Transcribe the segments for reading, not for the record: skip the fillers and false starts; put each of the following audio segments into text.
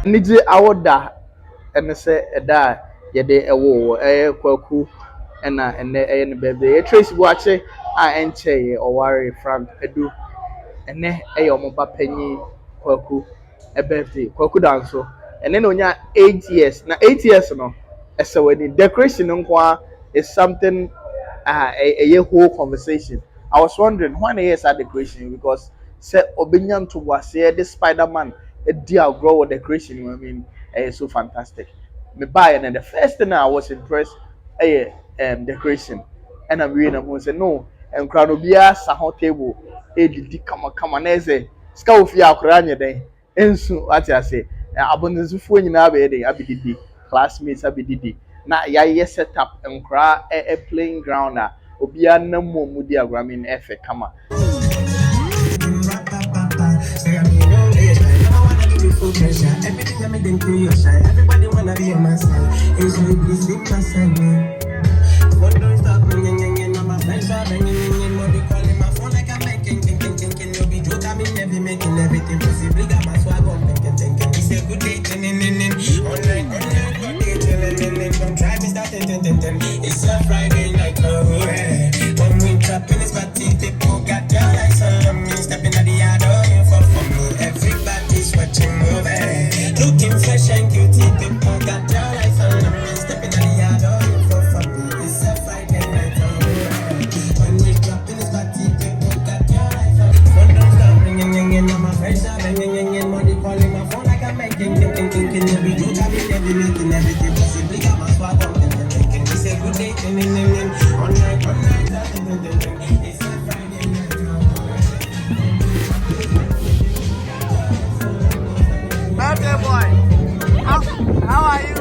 nigye awoda ɛne sɛ ɛda a yɛde ɛwɔ ɛyɛ kwaku ɛna ɛnɛ ɛyɛ ne birthday yɛ Tracey Boakye a ɛnkyɛe ɔware Frank Edu ɛnɛ ɛyɛ ɔmo ba panyin kwaku birthday kwaku da nso ɛnɛ na onya 8 years na 8 years no ɛsɛ w'ani decoration nko a is something a whole conversation. I was wondering when is that decoration because say Obinyam to was here this Spider-Man a dear grow decoration. I mean, it's so fantastic. Me buy and then the first thing I was impressed decoration. And I'm reading and say no and Cranobia Saho table come on eze Scofia Kranya day. And so what I say abundance of when you have a classmates abididi. Na yɛayɛ set up nkora playing ground a obiara nam mu diagram in ɛfɛ kama. Everything I made them through your shine. Everybody wanna be on my side. It's really please leave my side, man. But don't stop ringing, my friends are ringing, more be calling my phone like I'm making, thinking, you'll be joke, I'm in every making everything possible. Got my swag on, thinking. It's a good day, online, good day, don't try me, start, it's a Friday night, oh, yeah. When we trap in this party, people got your lights on me, stepping at the yard, oh, you for me. Everybody's watching movie, looking fresh and cutie, people got your lights on me, stepping at the yard, oh, you for me. It's a Friday night, oh, yeah. When we trap in this party, people got your lights on me. Phone don't stop ringing, my friends are ringing, money calling my phone like I'm making, thinking, every joke, I'm in every making everything possible. Got my swag on, thinking, it's a good day, all night, it's a Friday night, birthday boy, how are you?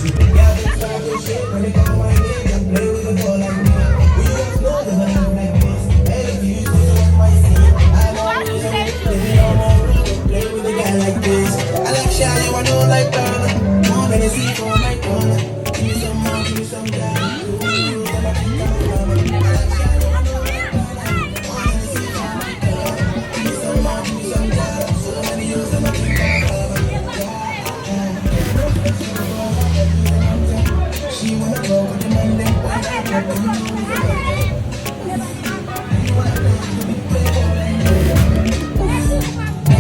Yeah, they start to shit when they call my name. They play with the ball like me. We just know they're gonna live like this. Hey, if you used to watch my scene, I know me, they all my room. They play with a guy like this. I like shy, you I don't like Donna. More than a seat for my corner. Give me some more, give me some down. She wanna go with the man, then why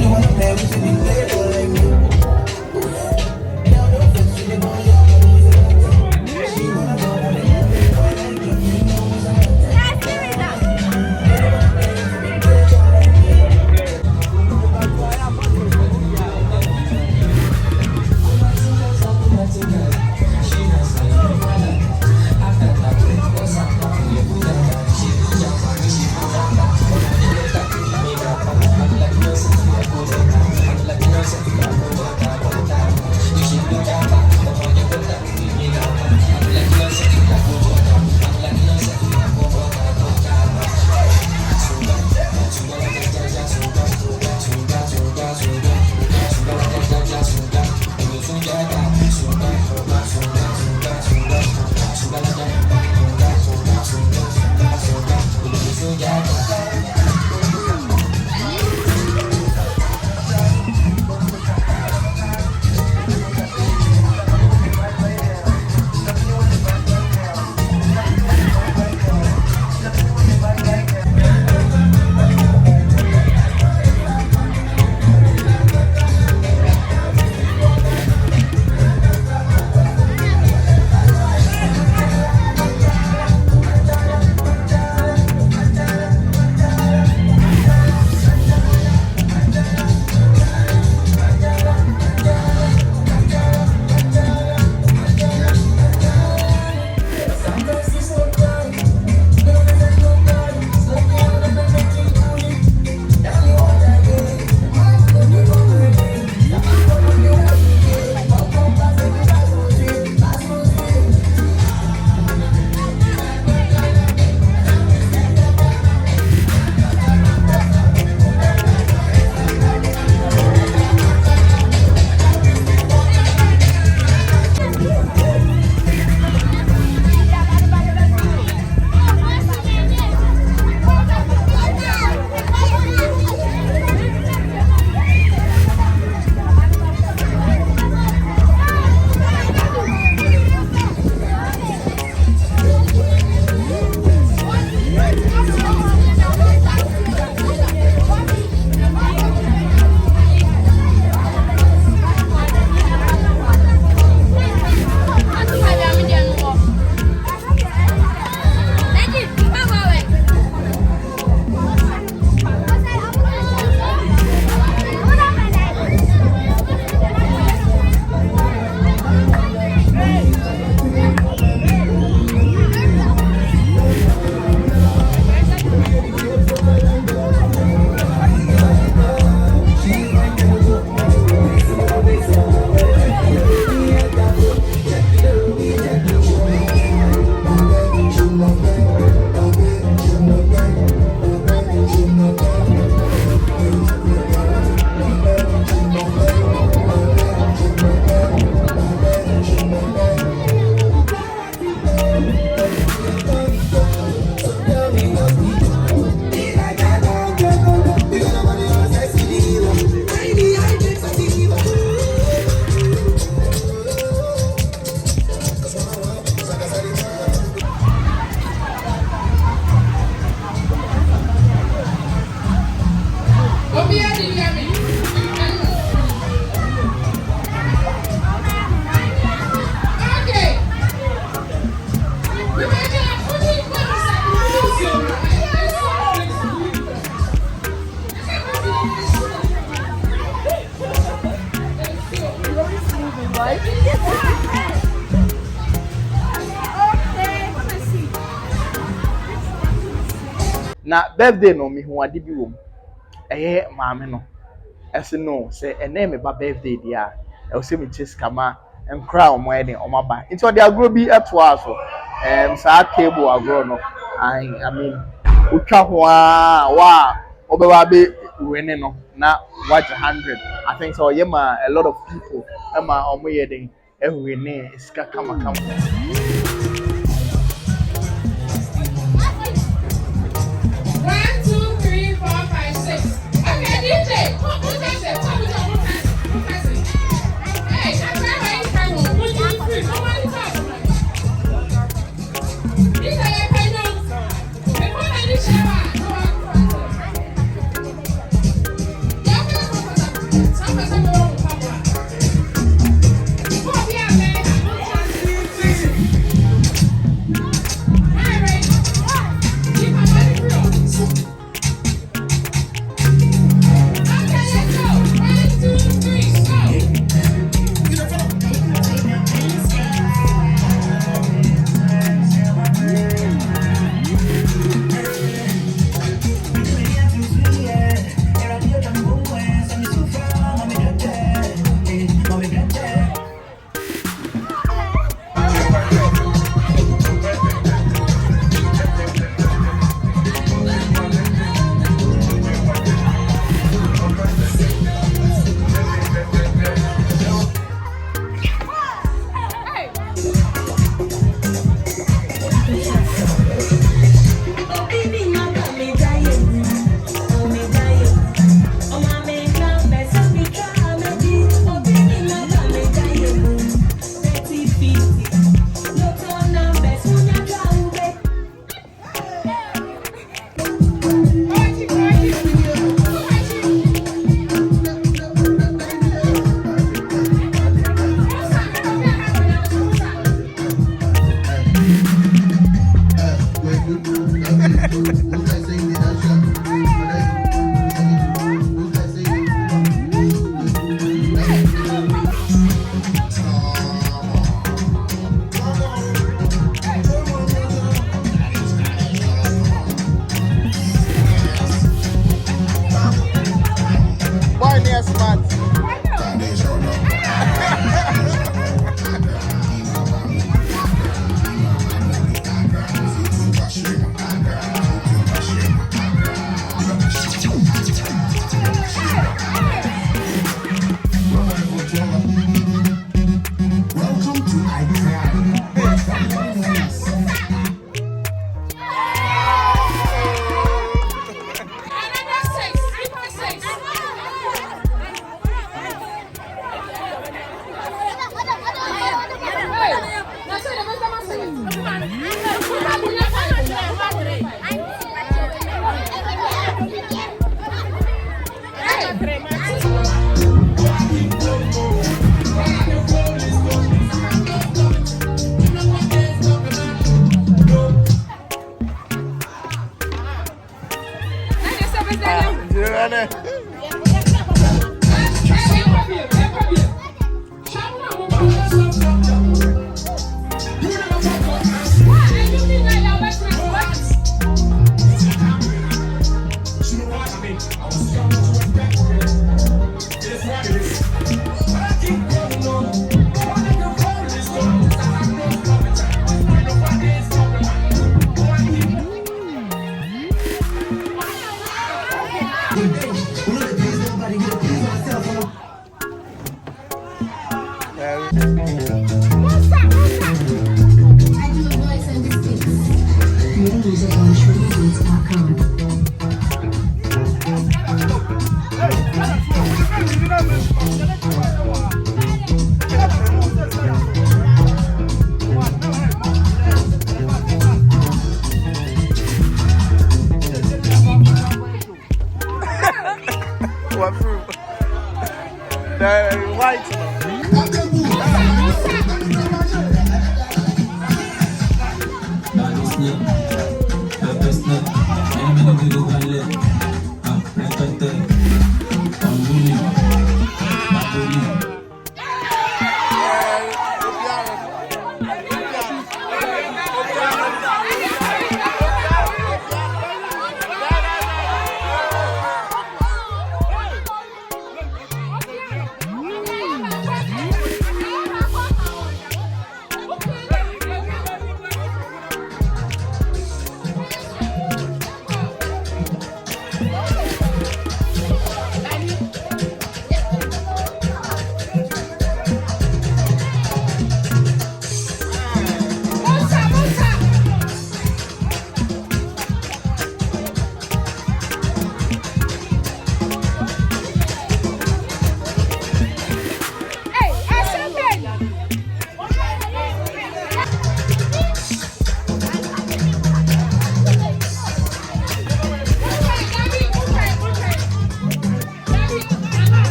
you wanna play with the big playboy like me? She wanna go with the man, then why like you? You know what's up? na birthday no me ho ade bi wo mu maame no ɛse no sɛ ɛnɛ me ba birthday dia ɛwɔ sɛ me chase kama nkra omo yɛ den omo aba nti ɔde agro bi ɛtoa so saa table agro no I mean utwa ho a wa ɔbɛba be winning no na watch 100 I think so yema a lot of people ama omo yɛ den winning iska kama. 3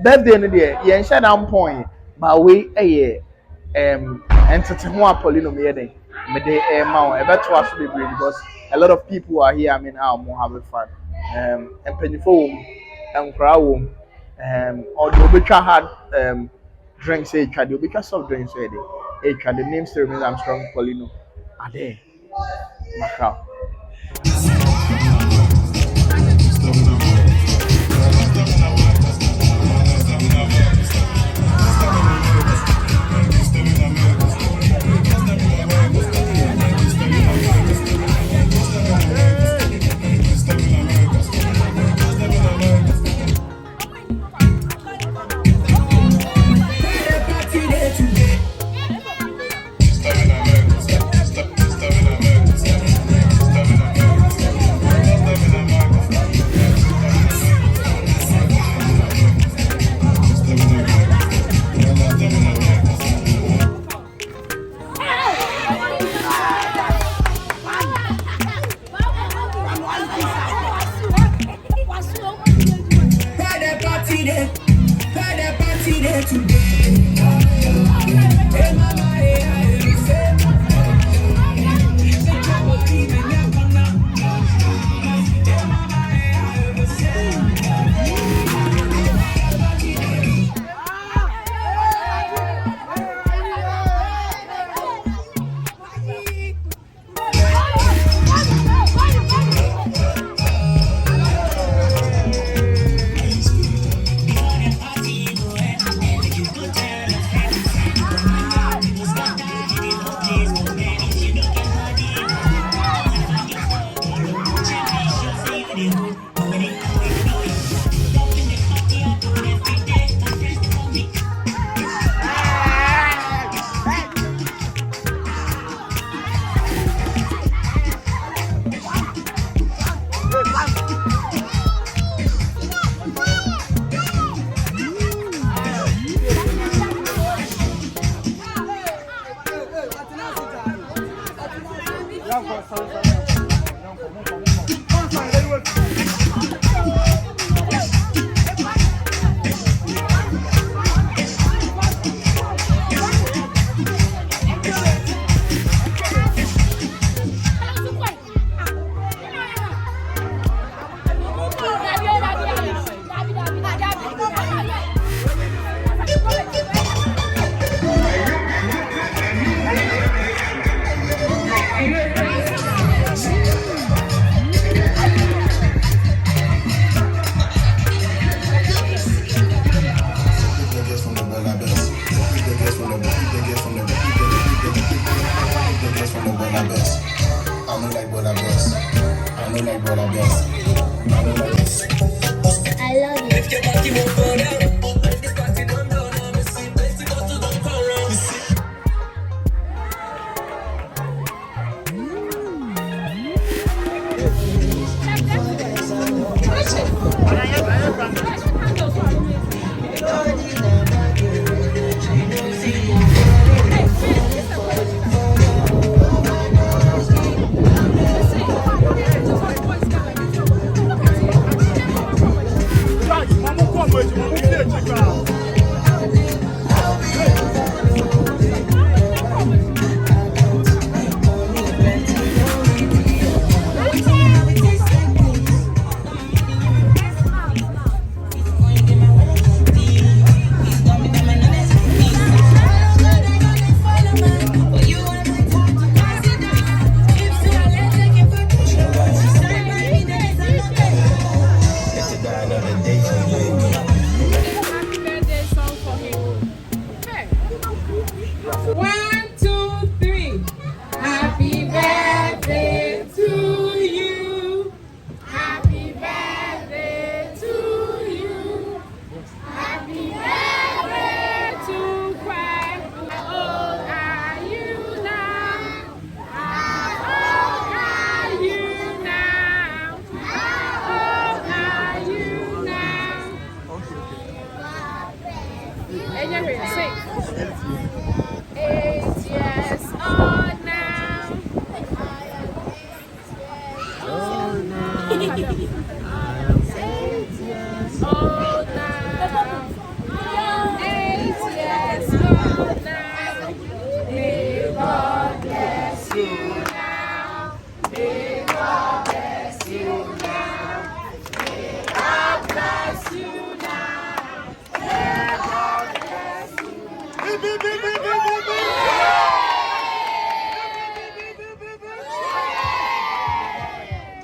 birthday no deɛ yɛnhyɛ da mpɔn but wei ɛyɛ entete ho a Paulino meyɛ den mede ɛma wo ɛbɛto aso bebree because a lot of people are here. I mean, how more having fun. And penny for nkora or the obicha had drinks twa the obicha soft drinks twa the name still remains Armstrong Paulino ade makra.